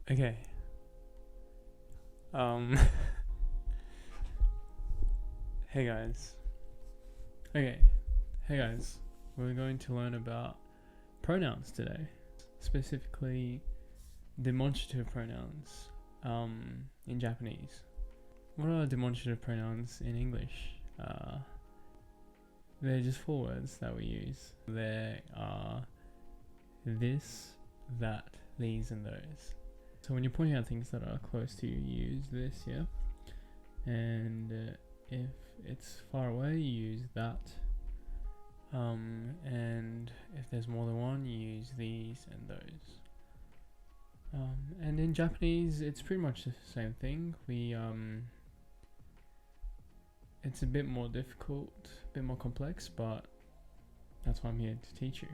Okay. Hey guys. Okay. Hey guys. We're going to learn about pronouns today. Specifically, demonstrative pronouns in Japanese. What are demonstrative pronouns in English? They're just 4 words that we use. They are this, that, these, and those. So when you're pointing out things that are close to you, you use this, yeah? And if it's far away, you use that. And if there's more than one, you use these and those. And in Japanese, it's pretty much the same thing. It's a bit more difficult, a bit more complex, but that's why I'm here to teach you.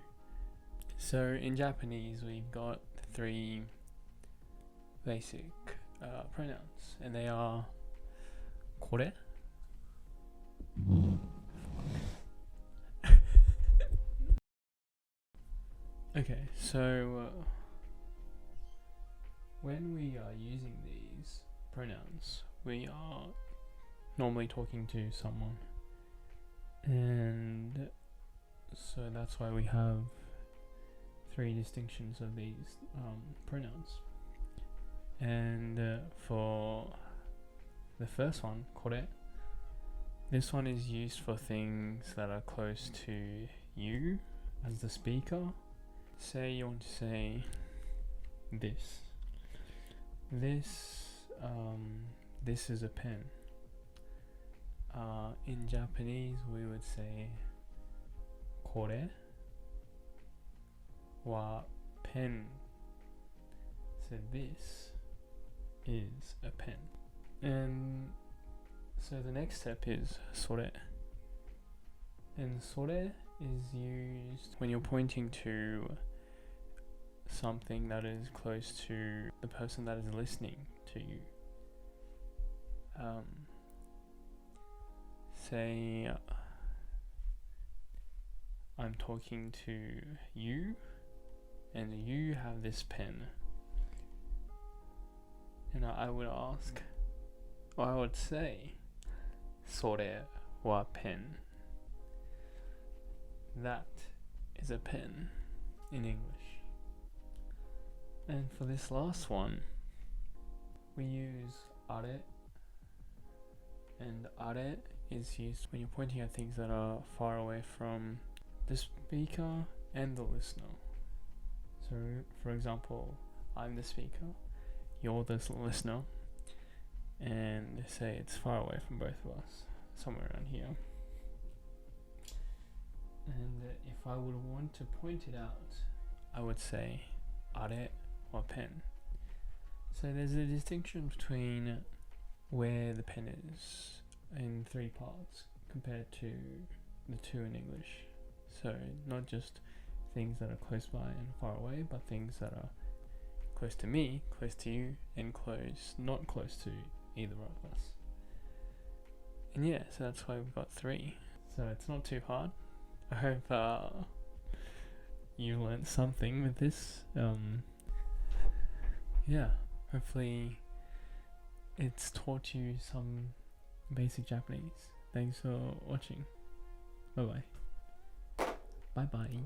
So in Japanese, we've got 3 basic pronouns, and they are kore. Okay, so when we are using these pronouns, we are normally talking to someone, and so that's why we have 3 distinctions of these pronouns. And for the first one, kore, this one is used for things that are close to you as the speaker. Say you want to say this. This is a pen. In Japanese, we would say kore wa pen. So this is a pen. And so the next step is sore. And sore is used when you're pointing to something that is close to the person that is listening to you. Say I'm talking to you, and you have this pen, and I would ask, or I would say, sore wa pen. That is a pen in English. And for this last one, we use are, and are is used when you're pointing at things that are far away from the speaker and the listener. So, for example, I'm the speaker, you're the listener, and say it's far away from both of us, somewhere around here. And if I would want to point it out, I would say are or pen. So there's a distinction between where the pen is in 3 parts compared to the 2 in English. So not just things that are close by and far away, but things that are close to me, close to you, and not close to either of us. And yeah, so that's why we've got 3. So it's not too hard. I hope you learned something with this. Yeah, hopefully it's taught you some basic Japanese. Thanks for watching. Bye bye. Bye bye.